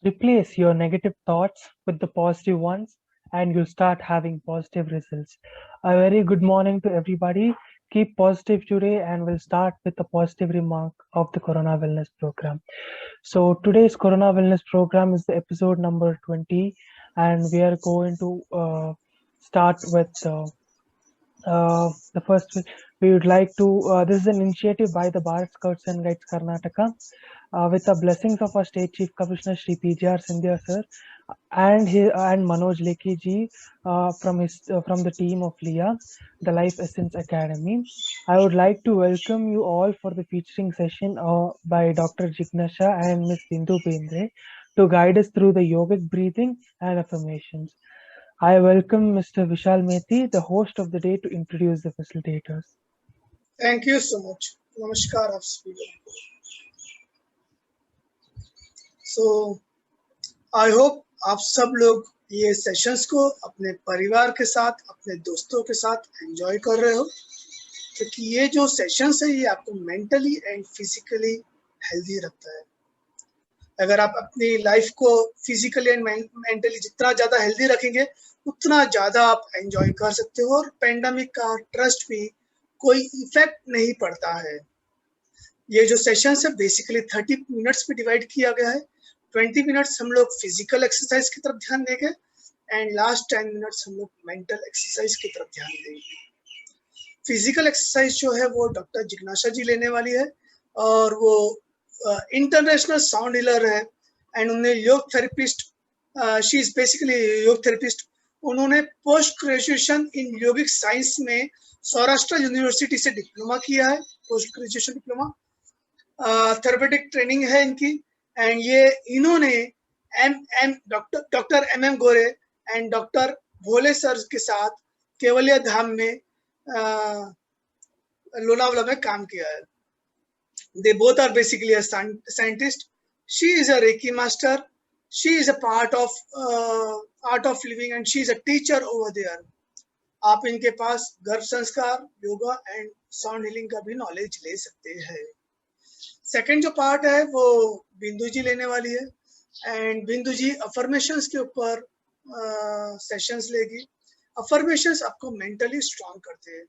Replace your negative thoughts with the positive ones, and you'll start having positive results. A very good morning to everybody. Keep positive today, and we'll start with the positive remark of the Corona Wellness Program. So, today's Corona Wellness Program is the episode number 20, and we are going to start with the first. We would like to, this is an initiative by the Bharat Scouts and Guides Karnataka with the blessings of our State Chief Commissioner Shri PGR Sindhya sir and Manoj Lekhi ji from the team of LIA, the Life Essence Academy. I would like to welcome you all for the featuring session by Dr. Jignasha and Ms. Bindu Bendre to guide us through the yogic breathing and affirmations. I welcome Mr. Vishal Methi, the host of the day, to introduce the facilitators. Thank you so much. Namaskar आप सभी लोगों को. So I hope आप सब लोग ये sessions को अपने परिवार के साथ, अपने दोस्तों के साथ एंजॉय कर रहे हो, क्योंकि ये जो सेशंस है ये आपको मेंटली एंड फिजिकली हेल्दी रखता है. अगर आप अपनी लाइफ को फिजिकली एंड मेंटली जितना ज़्यादा हेल्दी रखेंगे उतना ज़्यादा आप एंजॉय कर सकते हो और पेंडेमिक का ट्रस्ट भी कोई इफेक्ट नहीं पड़ता है. ये जो सेशंस है बेसिकली 30 मिनट्स में डिवाइड किया गया है. 20 मिनट्स हम लोग फिजिकल एक्सरसाइज की तरफ ध्यान देंगे एंड लास्ट 10 मिनट्स हम लोग मेंटल एक्सरसाइज की तरफ ध्यान देंगे. फिजिकल एक्सरसाइज जो है वो डॉक्टर जिग्नाशा जी लेने वाली है और वो इंटरनेशनल साउंड हीलर है एंड उन्हें योग थेरेपिस्ट, शी इज बेसिकली योग थेरेपिस्ट. उन्होंने post graduation in yogic science में सौराष्ट्र यूनिवर्सिटी से डिप्लोमा किया है, post graduation diploma. Therapeutic training है इनकी एंड ये इन्होंने doctor M Gore and doctor Bhole sir के साथ केवलिया धाम में लोनावला में काम किया है. They both are basically a scientist. She is a Reiki master. She is a part of art of living and she is a teacher over there. आप इनके पास गर्भ संस्कार, योगा एंड साउंड हीलिंग का भी नॉलेज ले सकते हैं. सेकंड जो पार्ट है वो बिंदु जी लेने वाली है एंड बिंदु जी अफर्मेशंस के ऊपर सेशंस लेगी. अफर्मेशंस आपको मेंटली स्ट्रांग करते हैं.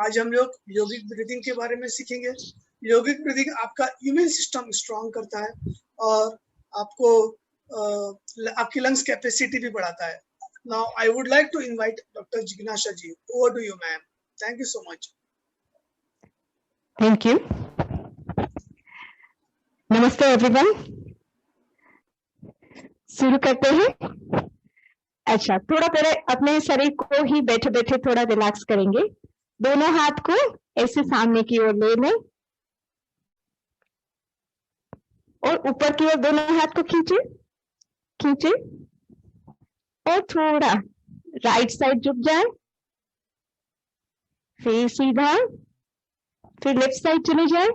आज हम लोग योगिक ब्रीदिंग के बारे में सीखेंगे. योगिक ब्रीदिंग आपका इम्यून सिस्टम स्ट्रांग करता है और आपको आपकी लंग्स कैपेसिटी भी बढ़ाता है. Now I would like to invite Dr. Jignasha ji. Over to you, ma'am. Thank you so much. Thank you. Namaste everyone. शुरू करते हैं. अच्छा, थोड़ा पहले अपने शरीर को ही बैठे बैठे थोड़ा रिलैक्स करेंगे. दोनों हाथ को ऐसे सामने की ओर ले लें और ऊपर की ओर दोनों हाथ को खींचे खींचे और थोड़ा राइट साइड झुक जाए, फिर सीधा, फिर लेफ्ट साइड चले जाए.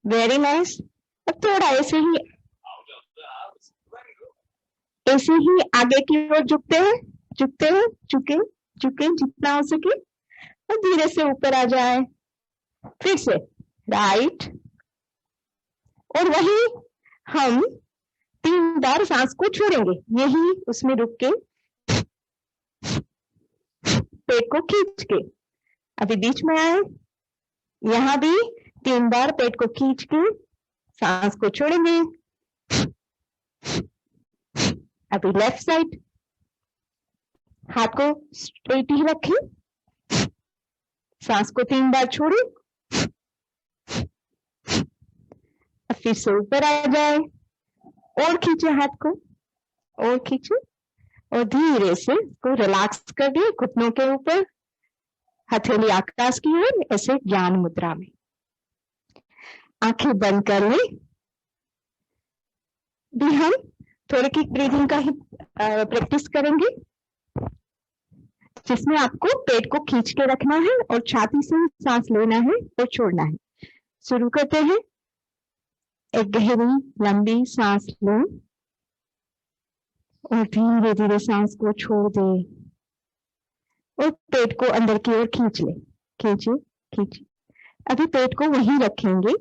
Very nice. अब थोड़ा ऐसे ही आगे की ओर झुकते हैं झुके झुके जितना हो सके और धीरे से ऊपर आ जाए. फिर से राइट और वही हम 3 बार सांस को छोड़ेंगे. यही उसमें रुक के पेट को खींच के अभी बीच में आए. यहाँ भी 3 बार पेट को खींच के सांस को छोड़ेंगे. अभी लेफ्ट साइड, हाथ को स्ट्रेट ही रखें, सांस को 3 बार छोड़े, फिर से ऊपर आ जाए और खींचे हाथ को और खींचे और धीरे से को रिलैक्स कर दिए. घुटनों के ऊपर, हथेली आकाश की ओर, ऐसे ज्ञान मुद्रा में. आंखें बंद कर लें. भी हम थोड़ी की ब्रीदिंग का ही प्रैक्टिस करेंगे जिसमें आपको पेट को खींच के रखना है और छाती से सांस लेना है और छोड़ना है. शुरू करते हैं. एक गहरी लंबी सांस लें और धीरे धीरे सांस को छोड़ दें और पेट को अंदर की ओर खींच ले. खींचे खींचे. अभी पेट को वहीं रखेंगे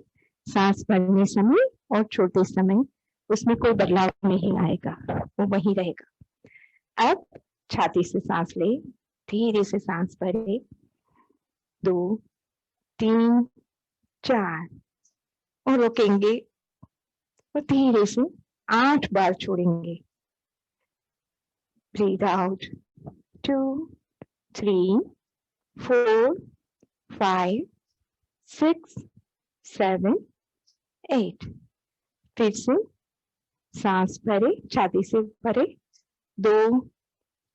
सांस भरने समय और छोड़ते समय उसमें कोई बदलाव नहीं आएगा, वो वहीं रहेगा। अब छाती से सांस ले, धीरे से सांस भरे, 2 3 4 और रोकेंगे और धीरे से 8 बार छोड़ेंगे। Breathe out 2 3 4 5 6 7 8। फिर से सांस भरे, छाती से भरे, 2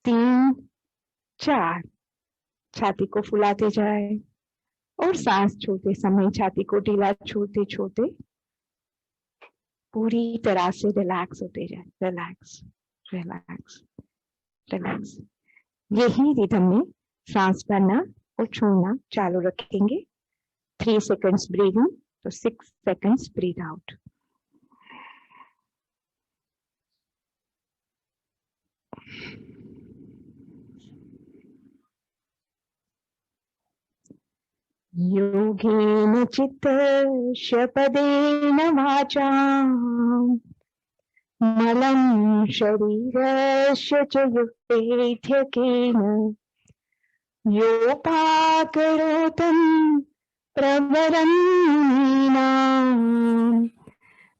3 4, छाती को फुलाते जाए और सांस छोड़ते समय छाती को ढीला छोड़ते छोड़ते पूरी तरह से रिलैक्स होते जाए। Relax relax relax. यही रिदम में सांस भरना और छोड़ना चालू रखेंगे। 3 सेकंड्स ब्रीथ इन तो 6 सेकंड्स ब्रीथ आउट। योगेन चित्तस्य पदेन वाचा मलं शरीरस्य च युक्तेध्यकेन योपाकरोतं प्रवरं मुनीनां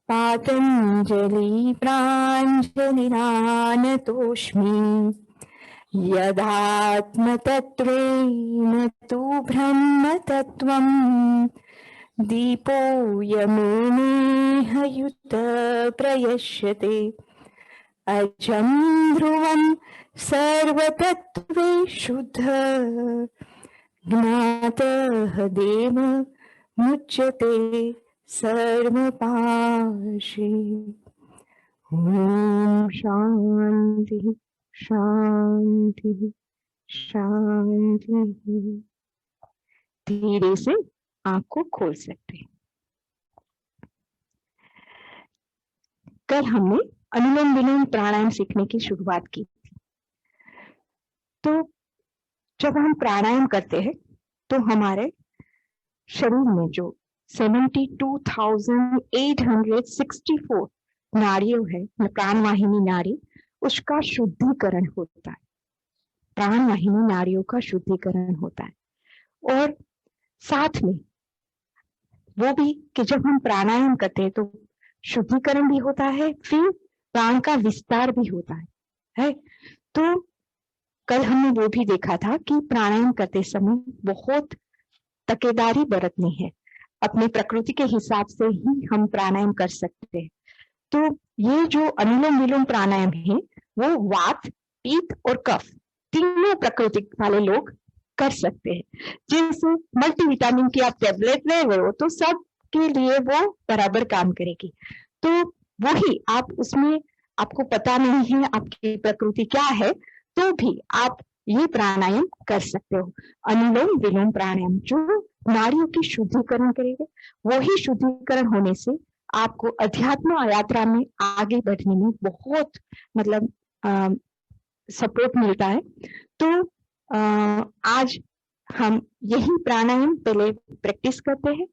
पातञ्जलि प्राञ्जलिरानतोऽस्मि यदात्मतत्त्वेन तु ब्रह्मतत्त्वं दीपो यमेनेह युत प्रयश्यते अजं ध्रुवं सर्वतत्त्वे शुद्ध ज्ञातः देव मुच्यते सर्वपाशे। ॐ शान्ति शांति शांति। धीरे से आंख को खोल सकते हैं। कल हमने अनुलोम विलोम प्राणायाम सीखने की शुरुआत की थी। तो जब हम प्राणायाम करते हैं तो हमारे शरीर में जो 72,864 नाड़ियों है, प्राणवाहिनी नाड़ी, उसका शुद्धिकरण होता है। प्राणवाहिनी नाड़ियों का शुद्धिकरण होता है। और साथ में वो भी कि जब हम प्राणायाम करते हैं तो शुद्धिकरण भी होता है, फिर प्राण का विस्तार भी होता है। तो कल हमने वो भी देखा था कि प्राणायाम करते समय बहुत तकेदारी बरतनी है। अपनी प्रकृति के हिसाब से ही हम प्राणायाम कर सकते हैं। तो ये जो अनुलोम विलोम प्राणायाम है वो वात, पित्त और कफ तीनों प्रकृति वाले लोग कर सकते हैं। जैसे मल्टीविटामिन की आप टेबलेट ले रहे हो तो सब के लिए वो बराबर काम करेगी। तो वही आप उसमें आपको पता नहीं है आपकी प्रकृति क्या है तो भी आप ये प्राणायाम कर सकते हो। अनुलोम विलोम प्राणायाम जो नाड़ियों की शुद्धिकरण करेगा, वही शुद्धिकरण होने से आपको अध्यात्म यात्रा में आगे बढ़ने में बहुत मतलब सपोर्ट मिलता है। तो आज हम यही प्राणायाम पहले प्रैक्टिस करते हैं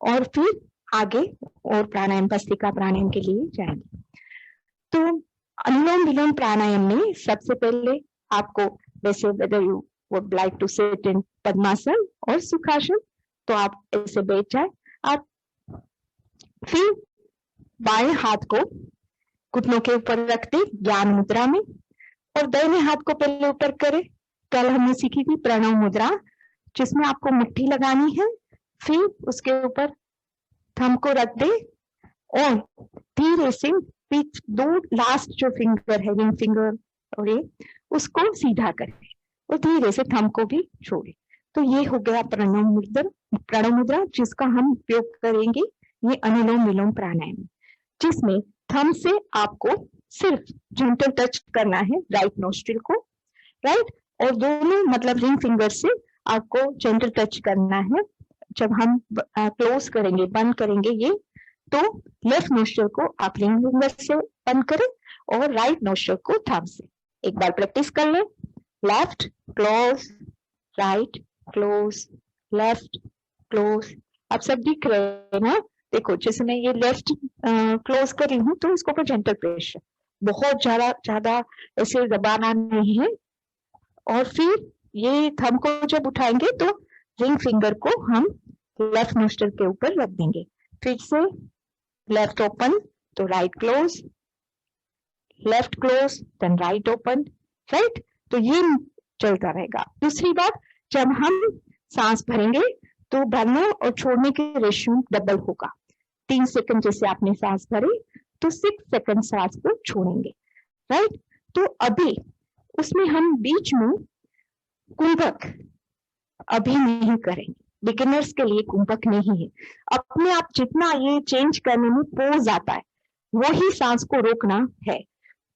और फिर आगे और प्राणायाम भस्त्रिका प्राणायाम के लिए जाएंगे। तो अनुलोम विलोम प्राणायाम में सबसे पहले आपको वैसे whether you would like to sit in पद्मासन और सुखासन तो आप ऐसे बैठ जाए। आप फिर बाएं हाथ को घुटनों के ऊपर रखते ज्ञान मुद्रा में और दाहिने हाथ को पहले ऊपर करें। कल हमने सीखी थी प्रणव मुद्रा जिसमें आपको मुट्ठी लगानी है, फिर उसके ऊपर थंब को रख दे और धीरे से दो लास्ट जो फिंगर है रिंग फिंगर और ये उसको सीधा करें और धीरे से थंब को भी छोड़े। तो ये हो गया प्रणव मुद्रा जिसका हम उपयोग करेंगे ये अनुलोम विलोम प्राणायाम, जिसमें थंब से आपको सिर्फ जेंटल टच करना है राइट नोस्ट्रिल को, राइट, और दोनों मतलब रिंग फिंगर से आपको जेंटल टच करना है। जब हम क्लोज करेंगे बंद करेंगे ये तो लेफ्ट नोस्ट्रिल को आप रिंग फिंगर से बंद करें और राइट नोस्ट्रिल को थंब से। एक बार प्रैक्टिस कर लें। Left close, right close, left close. आप सब दिख रहे हैं ना? देखो जैसे मैं ये लेफ्ट क्लोज कर रही हूँ तो इसको ऊपर जेंटल प्रेशर, बहुत ज्यादा ऐसे दबाना नहीं है। और फिर ये थंब को जब उठाएंगे तो रिंग फिंगर को हम लेफ्ट नोस्ट्रल के ऊपर रख देंगे। फिर से लेफ्ट ओपन तो right close, left close then right open, right. तो ये चलता रहेगा। दूसरी बात, जब हम सांस भरेंगे तो भरने और छोड़ने के रेशियो डबल होगा। 3 सेकंड जैसे आपने सांस भरे तो 6 सेकंड सांस को छोड़ेंगे, राइट। तो अभी उसमें हम बीच में कुंभक अभी नहीं करेंगे, बिगिनर्स के लिए कुंभक नहीं है। अपने आप जितना ये चेंज करने में पोज आता है वही सांस को रोकना है।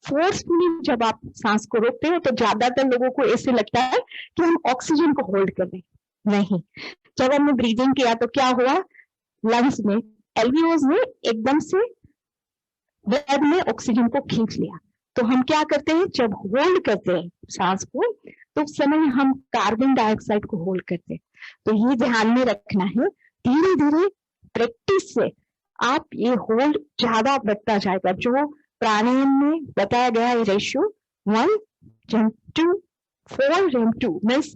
फोर्सफुली जब आप सांस को रोकते हैं तो ज्यादातर लोगों को ऐसे लगता है कि हम ऑक्सीजन को होल्ड कर रहे हैं, नहीं। जब हमने ब्रीदिंग किया तो क्या हुआ, लंग्स में एल्वियोज ने एकदम से ब्लड में ऑक्सीजन को खींच लिया। तो हम क्या करते हैं, जब होल्ड करते हैं सांस को तो उस समय हम कार्बन डाइऑक्साइड को होल्ड करते हैं। तो ये ध्यान में रखना है, धीरे धीरे प्रैक्टिस से आप ये होल्ड ज्यादा बढ़ता जाएगा। जो प्राणायाम में बताया गया है ratio 1:2 4:2 means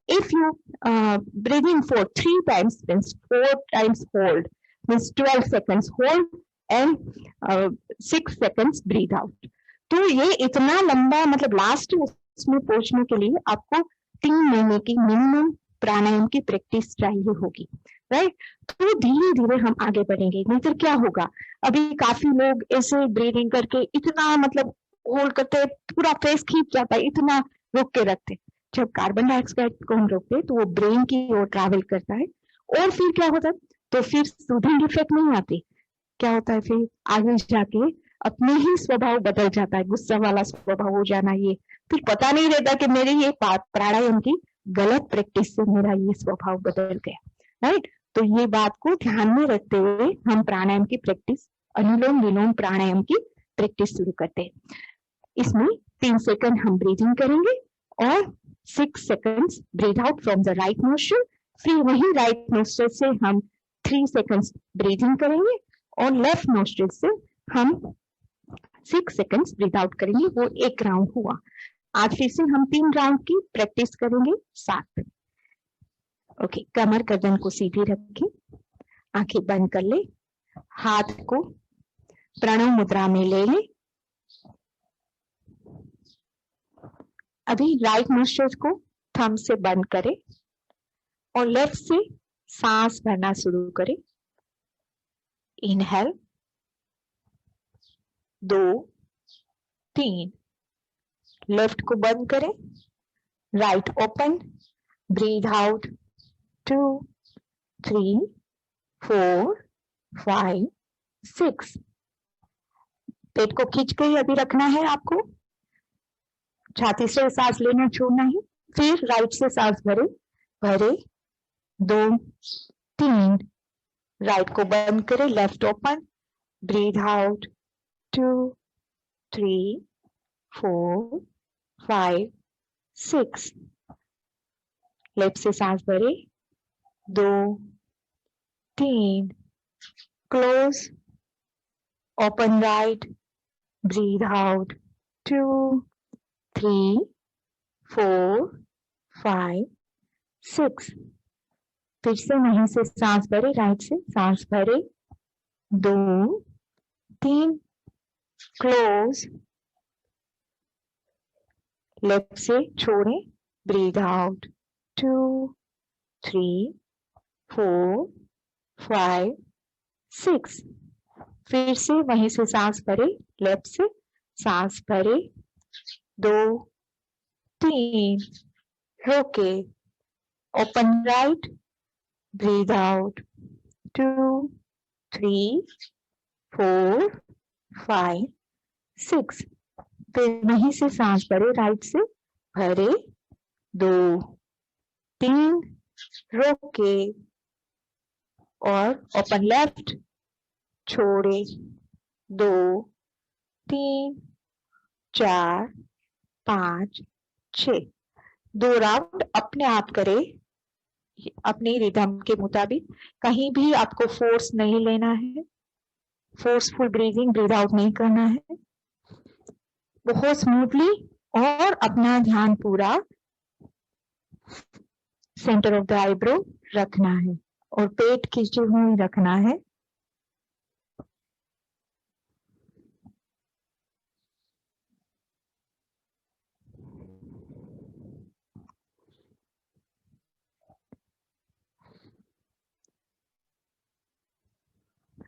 if you breathe in for 3 times means 4 times hold means 12 seconds hold and 6 seconds breathe out। तो ये इतना लंबा मतलब लास्ट उसमें पहुंचने के लिए आपको 3 महीने की मिनिमम प्राणायाम की प्रैक्टिस चाहिए होगी, राइट। तो धीरे धीरे हम आगे बढ़ेंगे। नहीं तो क्या होगा, अभी काफी लोग ऐसे ब्रीदिंग करके इतना मतलब होल्ड करते, पूरा फेस खींच जाता है, इतना रोक के रखते। जब कार्बन डाइऑक्साइड को हम रोकते तो वो ब्रेन की ओर ट्रैवल करता है और फिर क्या होता है, तो फिर सूदिंग इफेक्ट नहीं आती। क्या होता है फिर आगे जाके अपने ही स्वभाव बदल जाता है, गुस्सा वाला स्वभाव हो जाना। ये फिर पता नहीं रहता कि मेरी ये प्राणायाम की गलत प्रैक्टिस से मेरा ये स्वभाव बदल गया, राइट। तो ये बात को ध्यान में रखते हुए हम प्राणायाम की प्रैक्टिस, अनुलोम विलोम प्राणायाम की प्रैक्टिस शुरू करते हैं। इसमें 3 सेकंड हम ब्रीदिंग करेंगे और 6 seconds breathe out from the right nostril। फिर वही राइट नोस्ट्रल से हम 3 seconds ब्रीदिंग करेंगे और लेफ्ट नोस्ट्रल से हम 6 seconds ब्रीथ आउट करेंगे। वो एक राउंड हुआ। आज फिर से हम 3 राउंड की प्रैक्टिस करेंगे साथ। ओके, कमर गर्दन को सीधी रखें, आंखें बंद कर ले, हाथ को प्रणव मुद्रा में ले लें। अभी राइट नोस्ट्रल को थंब से बंद करें और लेफ्ट से सांस भरना शुरू करें। इनहेल 2 3, लेफ्ट को बंद करें, राइट ओपन, ब्रीथ आउट 2 3 4 5 6। पेट को खींच के अभी रखना है आपको, छाती से सांस लेना छोड़ना है। फिर राइट से सांस भरे, भरे 2 3, राइट को बंद करें, left open, breathe out 2 3 4 5 6। Left से सांस भरे 2 3, close, open right, breathe out 2 3 4 5 6। फिर से वहीं से सांस भरे, राइट से सांस भरे 2 3, क्लोज, लेफ्ट से छोड़े, ब्रीथ आउट 2 3 4 5 6। फिर से वहीं से सांस भरे, लेफ्ट से सांस भरे 2 3, रोके, ओपन राइट, ब्रीथ आउट 2 3 4 5 6। फिर वहीं से सांस भरे, राइट से भरे 2 3, रोके और ओपन लेफ्ट, छोड़े 2 3 4 5 6। 2 राउंड अपने आप करे अपनी रिदम के मुताबिक, कहीं भी आपको फोर्स नहीं लेना है, फोर्सफुल ब्रीदिंग ब्रीद आउट नहीं करना है, बहुत स्मूथली, और अपना ध्यान पूरा सेंटर ऑफ द आईब्रो रखना है और पेट खींचे हुए रखना है।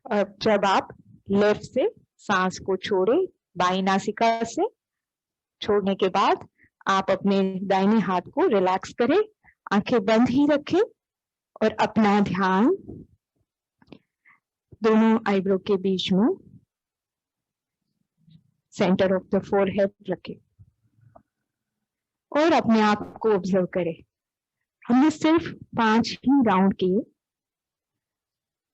और जब आप लेफ्ट से सांस को छोड़े बाई नासिका से, छोड़ने के बाद आप अपने दाहिने हाथ को रिलैक्स करें, आंखें बंद ही रखें और अपना ध्यान दोनों आईब्रो के बीच में सेंटर ऑफ द फोरहेड रखें और अपने आप को ऑब्जर्व करें। हमने सिर्फ 5 ही राउंड किए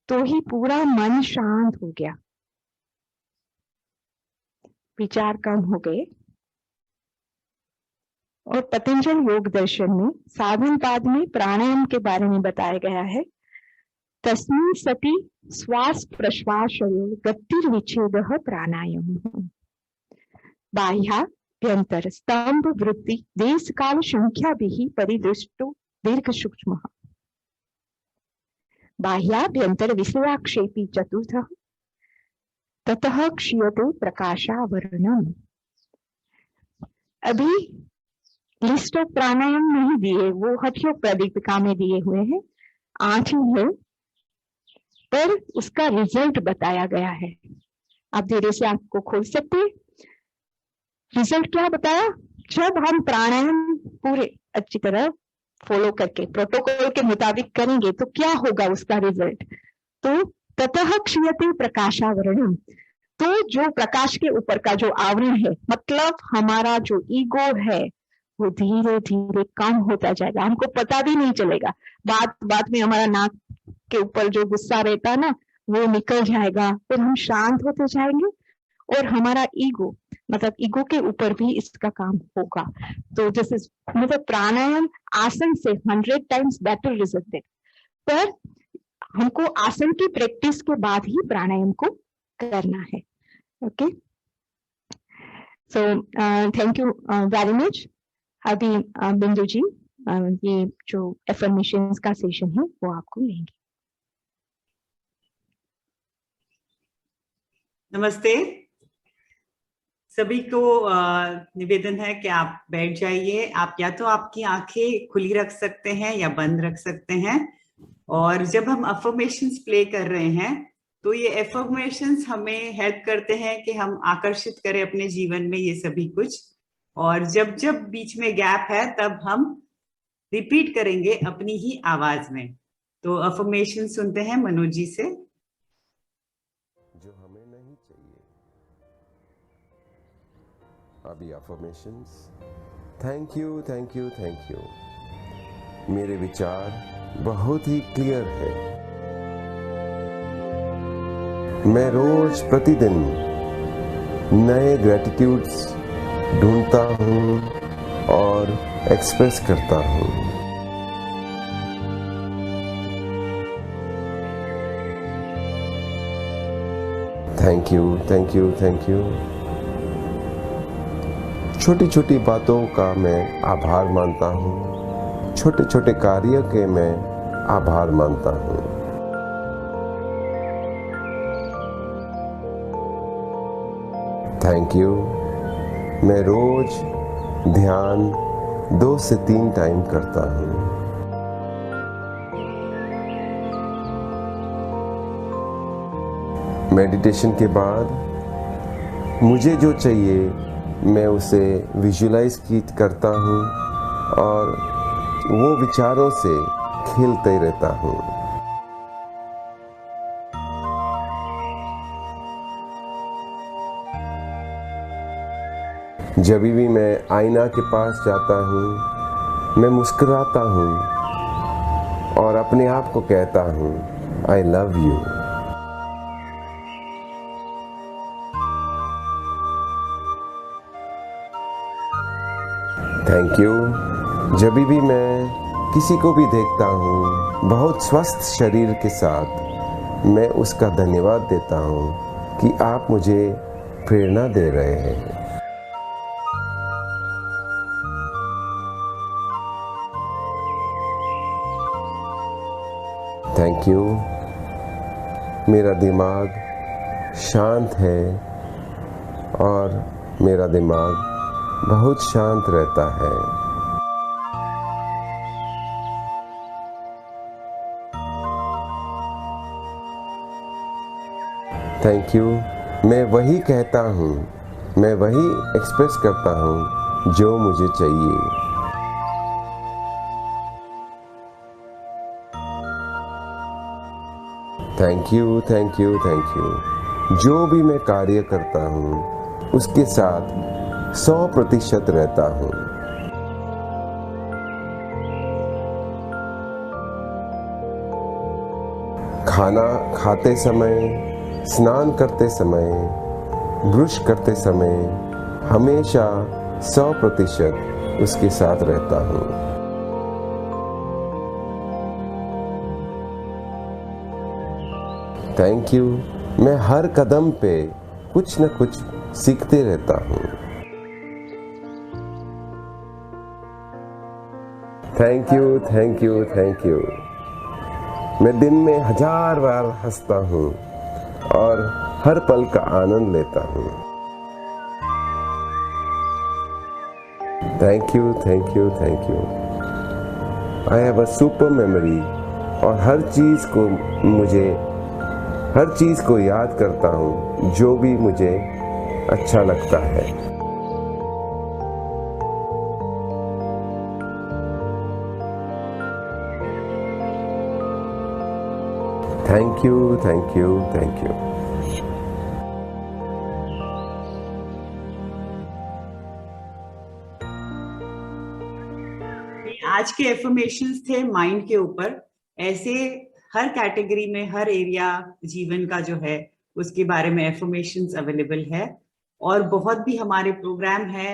तो ही पूरा मन शांत हो गया, विचार कम हो गए। और पतंजल योग दर्शन में साधन पाद में प्राणायाम के बारे में बताया गया है, तस्मिन् सति श्वास प्रश्वासयोः गतिर्विच्छेदः प्राणायामः। बाह्याभ्यंतर स्तंभ वृत्ति देश काल संख्याभिः परिदृष्टो दीर्घ सूक्ष्मः। बाह्याभ्यंतर विषयाक्षेपी चतुर्थः ततः क्षीयते प्रकाशावरणम्। अभी लिस्ट ऑफ प्राणायाम नहीं दिए, वो हठयोग प्रदीपिका में दिए हुए हैं, 8 ही है, पर उसका रिजल्ट बताया गया है। आप धीरे से आंख को खोल सकते हैं। रिजल्ट क्या बताया? जब हम प्राणायाम पूरे अच्छी तरह फॉलो करके प्रोटोकॉल के मुताबिक करेंगे तो क्या होगा उसका रिजल्ट? तो ततः क्षीयते प्रकाशावरणम, तो जो प्रकाश के ऊपर का जो आवरण है, मतलब हमारा जो ईगो है, वो धीरे धीरे कम होता जाएगा, हमको पता भी नहीं चलेगा। बात बात में हमारा नाक के ऊपर जो गुस्सा रहता है ना, वो निकल जाएगा, फिर हम शांत होते जाएंगे और हमारा ईगो, मतलब ईगो के ऊपर भी इसका काम होगा। तो दिस इज मतलब प्राणायाम आसन से 100 टाइम्स बेटर रिजल्ट देगा, पर हमको आसन की प्रैक्टिस के बाद ही प्राणायाम को करना है। Okay, so thank you very much. अभी बिंदु जी ये जो एफर्मेशंस का सेशन है वो आपको लेंगे। नमस्ते सभी को, निवेदन है कि आप बैठ जाइए। आप या तो आपकी आंखें खुली रख सकते हैं या बंद रख सकते हैं। और जब हम अफर्मेशंस प्ले कर रहे हैं तो ये एफर्मेशंस हमें हेल्प करते हैं कि हम आकर्षित करें अपने जीवन में ये सभी कुछ। और जब जब बीच में गैप है तब हम रिपीट करेंगे अपनी ही आवाज में। तो अफर्मेशन सुनते हैं मनोज जी से। जो हमें नहीं चाहिए। अभी affirmations. Thank you thank you thank you. मेरे विचार बहुत ही क्लियर है। मैं रोज प्रतिदिन नए ग्रेटिट्यूड्स ढूंढता हूं और एक्सप्रेस करता हूं। Thank you thank you thank you. छोटी छोटी बातों का मैं आभार मानता हूं, छोटे छोटे कार्य के मैं आभार मानता हूं। Thank you. मैं रोज ध्यान 2 से 3 टाइम करता हूँ। मेडिटेशन के बाद मुझे जो चाहिए मैं उसे विजुलाइज करता हूँ और वो विचारों से खेलते रहता हूँ। जब भी मैं आईना के पास जाता हूँ मैं मुस्कुराता हूँ और अपने आप को कहता हूँ I love you. Thank you. जब भी मैं किसी को भी देखता हूँ बहुत स्वस्थ शरीर के साथ, मैं उसका धन्यवाद देता हूँ कि आप मुझे प्रेरणा दे रहे हैं। Thank you. मेरा दिमाग शांत है और मेरा दिमाग बहुत शांत रहता है। Thank you. मैं वही कहता हूँ, मैं वही एक्सप्रेस करता हूँ जो मुझे चाहिए। Thank you, thank you, thank you. जो भी मैं कार्य करता हूँ उसके साथ 100% रहता हूँ। खाना खाते समय, स्नान करते समय, ब्रश करते समय हमेशा 100% उसके साथ रहता हूँ। Thank you. मैं हर कदम पे कुछ न कुछ सीखते रहता हूँ। Thank you, thank you, thank you. मैं दिन में 1000 बार हंसता हूँ और हर पल का आनंद लेता हूँ। Thank you, thank you, thank you. I have a super memory और हर चीज को याद करता हूँ जो भी मुझे अच्छा लगता है। Thank you, thank you, thank you. आज के एफर्मेशंस थे माइंड के ऊपर। ऐसे हर कैटेगरी में, हर एरिया जीवन का जो है उसके बारे में एफर्मेशंस अवेलेबल है, और बहुत भी हमारे प्रोग्राम है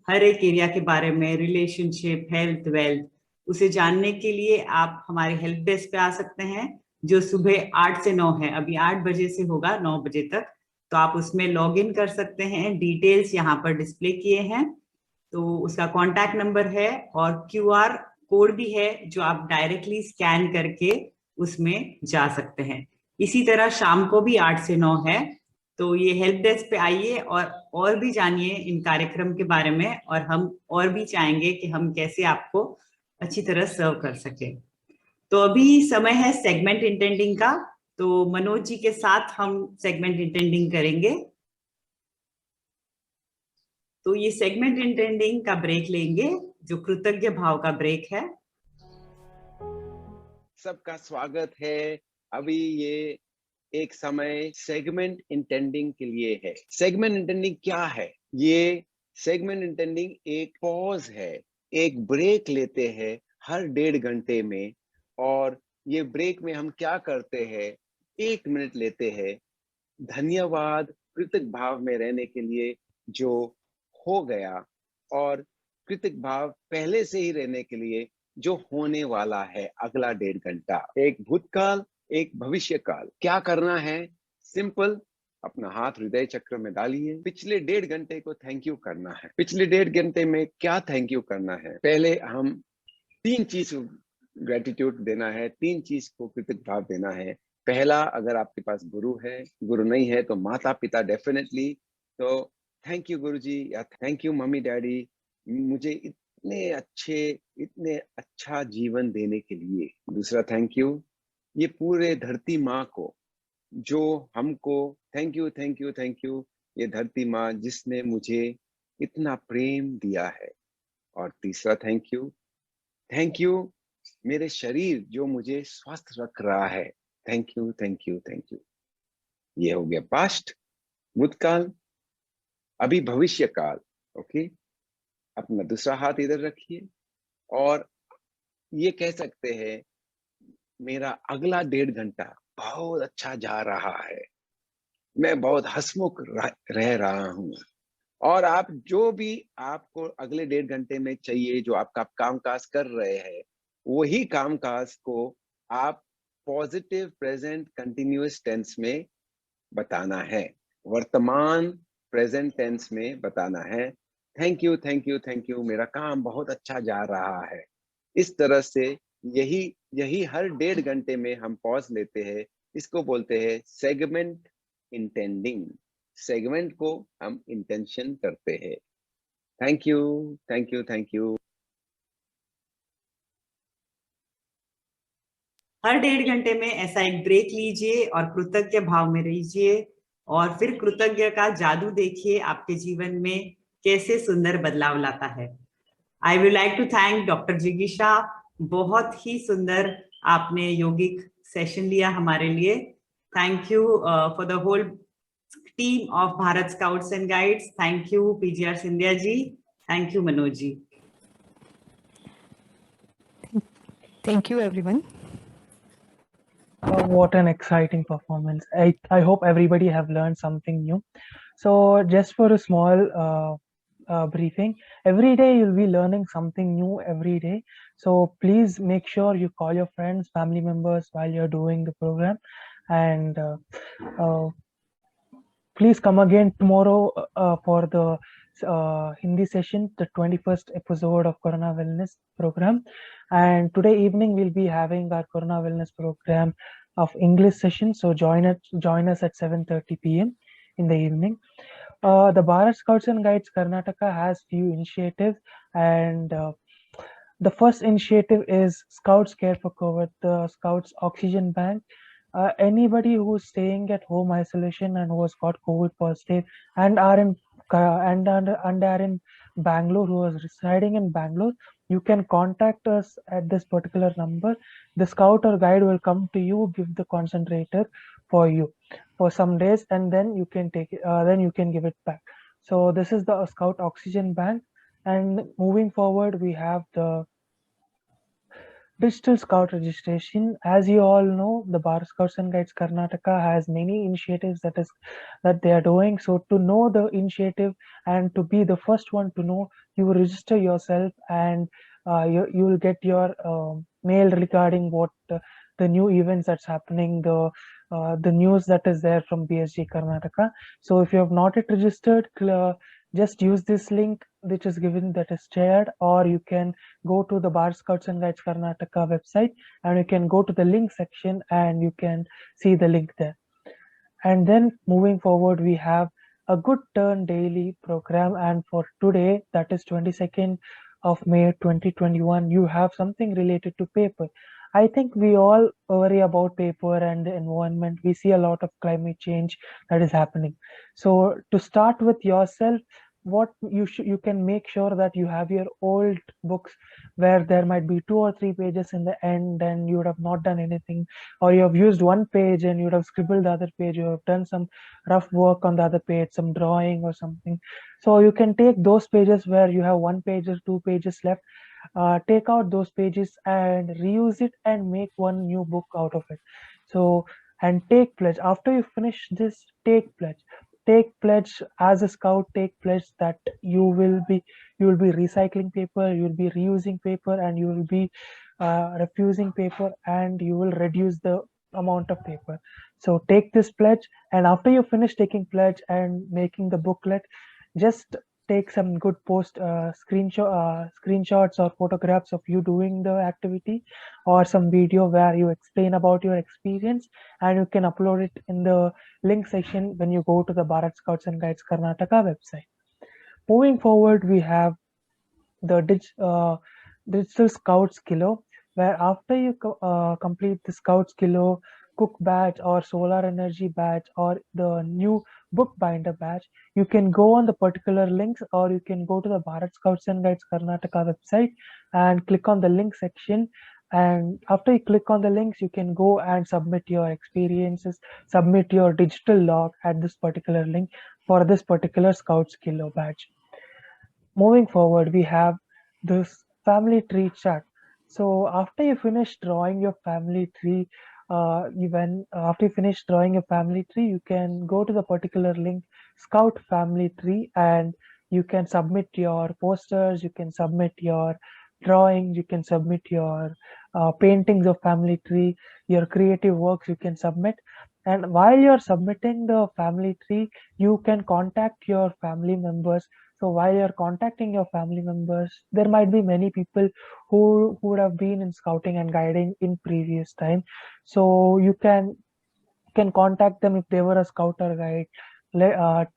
हर एक एरिया के बारे में, रिलेशनशिप, हेल्थ, वेल्थ। उसे जानने के लिए आप हमारे हेल्प डेस्क पे आ सकते हैं, जो सुबह 8 से 9 है। अभी 8 बजे से होगा 9 बजे तक, तो आप उसमें लॉग इन कर सकते हैं। डिटेल्स यहाँ पर डिस्प्ले किए हैं, तो उसका कॉन्टैक्ट नंबर है और QR कोड भी है जो आप डायरेक्टली स्कैन करके उसमें जा सकते हैं। इसी तरह शाम को भी 8 से 9 है, तो ये हेल्प डेस्क पे आइए और भी जानिए इन कार्यक्रम के बारे में, और हम और भी चाहेंगे कि हम कैसे आपको अच्छी तरह सर्व कर सके। तो अभी समय है सेगमेंट इंटेंडिंग का, तो मनोज जी के साथ हम सेगमेंट इंटेंडिंग करेंगे। तो ये सेगमेंट इंटेंडिंग का ब्रेक लेंगे, जो कृतज्ञ भाव का ब्रेक है। सबका स्वागत है। अभी ये एक समय सेगमेंट इंटेंडिंग के लिए है। सेगमेंट इंटेंडिंग क्या है? ये सेगमेंट इंटेंडिंग एक पॉज है, एक ब्रेक लेते हैं हर 1.5 घंटे में। और ये ब्रेक में हम क्या करते हैं? 1 मिनट लेते हैं धन्यवाद, कृतज्ञ भाव में रहने के लिए जो हो गया, और कृतज्ञ भाव पहले से ही रहने के लिए जो होने वाला है अगला 1.5 घंटा। एक भूतकाल, एक भविष्य काल। क्या करना है? सिंपल, अपना हाथ हृदय चक्र में डालिए। पिछले 1.5 घंटे को थैंक यू करना है। पिछले 1.5 घंटे में क्या थैंक यू करना है? पहले हम 3 चीज ग्रेटिट्यूड देना है, 3 चीज को कृतज्ञ भाव देना है। पहला, अगर आपके पास गुरु है, गुरु नहीं है तो माता पिता डेफिनेटली। तो थैंक यू गुरु जी, या थैंक यू मम्मी डैडी, मुझे इतने अच्छा जीवन देने के लिए। दूसरा, थैंक यू ये पूरे धरती माँ को, जो हमको, thank you, thank you, thank you ये धरती माँ जिसने मुझे इतना प्रेम दिया है। और तीसरा, थैंक यू मेरे शरीर जो मुझे स्वस्थ रख रहा है। Thank you, thank you, thank you. ये हो गया पास्ट, भूतकाल। अभी भविष्य काल। ओके, अपना दूसरा हाथ इधर रखिए और ये कह सकते हैं, मेरा अगला 1.5 घंटा बहुत अच्छा जा रहा है, मैं बहुत हंसमुख रह रहा हूँ। और आप जो भी आपको अगले 1.5 घंटे में चाहिए, जो आपका काम काज कर रहे हैं, वही कामकाज को आप पॉजिटिव प्रेजेंट कंटिन्यूअस टेंस में बताना है, वर्तमान प्रेजेंट टेंस में बताना है। Thank you, thank you, thank you, मेरा काम बहुत अच्छा जा रहा है। इस तरह से यही यही हर 1.5 घंटे में हम पॉज लेते हैं। इसको बोलते हैं सेगमेंट इंटेंडिंग। सेगमेंट को हम इंटेंशन करते हैं। Thank you, thank you, thank you. हर 1.5 घंटे में ऐसा एक ब्रेक लीजिए और कृतज्ञ भाव में रहिए और फिर कृतज्ञ का जादू देखिए आपके जीवन में कैसे सुंदर बदलाव लाता है। I would like to thank doctor जिगीशा। बहुत ही सुंदर आपने योगिक सेशन लिया हमारे लिए। Thank you for the whole team of Bharat scouts and guides. Thank you PGR Scindia ji. Thank you Manoj ji. Thank you, everyone. What an exciting performance. I hope everybody have learned something new. So just for a small briefing, every day you'll be learning something new every day. So please make sure you call your friends, family members while you're doing the program. And please come again tomorrow for the Hindi session, the 21st episode of Corona Wellness program. And today evening we'll be having our Corona Wellness program of English session. So join us at 7:30 p.m. in the evening. The Bharat Scouts and Guides Karnataka has few initiatives, and the first initiative is Scouts Care for COVID, the Scouts Oxygen Bank. Anybody who's staying at home isolation and who has got COVID positive and are in Bangalore, who is residing in Bangalore, you can contact us at this particular number. The scout or guide will come to you, give the concentrator for you for some days, and then you can take it. Then you can give it back. So this is the Scout Oxygen Bank. And moving forward, we have the Digital Scout registration. As you all know, the Bharat Scouts and Guides Karnataka has many initiatives that they are doing. So to know the initiative and to be the first one to know, you register yourself, and you will get your mail regarding what the new events that's happening, the news that is there from BSG Karnataka. So if you have not yet registered, just use this link which is given, that is shared, or you can go to the Bharat Scouts and Guides Karnataka website, and you can go to the link section and you can see the link there. And then moving forward, we have a Good Turn daily program, and for today, that is 22nd of May 2021, you have something related to paper. I think we all worry about paper and the environment. We see a lot of climate change that is happening. So to start with yourself, what you can make sure that you have your old books where there might be 2 or 3 pages in the end and you would have not done anything, or you have used one page and you would have scribbled the other page, you have done some rough work on the other page, some drawing or something. So you can take those pages where you have 1 page or 2 pages left, take out those pages and reuse it and make one new book out of it. So, and take pledge after you finish this. Take pledge as a scout. Take pledge that you will be recycling paper, you will be reusing paper, and you will be refusing paper, and you will reduce the amount of paper. So take this pledge, and after you finish taking pledge and making the booklet, just take some good screenshots or photographs of you doing the activity, or some video where you explain about your experience, and you can upload it in the link section when you go to the Bharat Scouts and Guides Karnataka website. Moving forward, we have the Digital Scouts Kilo, where after you complete the Scouts Kilo, Cook badge or Solar Energy badge or the new book binder badge, you can go on the particular links, or you can go to the Bharat Scouts and Guides Karnataka website and click on the link section. And after you click on the links, you can go and submit your experiences, submit your digital log at this particular link for this particular Scouts Kilo badge. Moving forward, we have this family tree chart. So after you finish drawing your family tree, after you finish drawing your family tree, you can go to the particular link, Scout Family Tree, and you can submit your posters, you can submit your drawings, you can submit your paintings of family tree, your creative works you can submit. And while you're submitting the family tree, you can contact your family members. So while you're contacting your family members, there might be many people who would have been in scouting and guiding in previous time. So you can contact them if they were a scout or guide.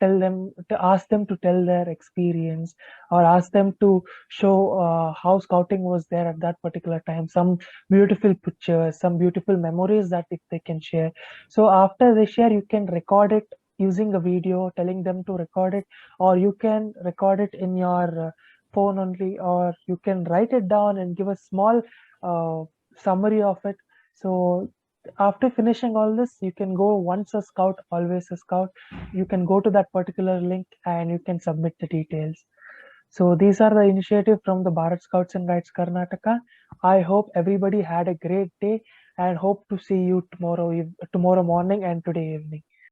Tell them to ask them to tell their experience, or ask them to show how scouting was there at that particular time, some beautiful pictures, some beautiful memories that if they can share. So after they share, you can record it using a video, telling them to record it, or you can record it in your phone only, or you can write it down and give a small summary of it. So after finishing all this, you can go once a scout, always a scout. You can go to that particular link and you can submit the details. So these are the initiative from the Bharat Scouts and Guides Karnataka. I hope everybody had a great day and hope to see you tomorrow morning and today evening.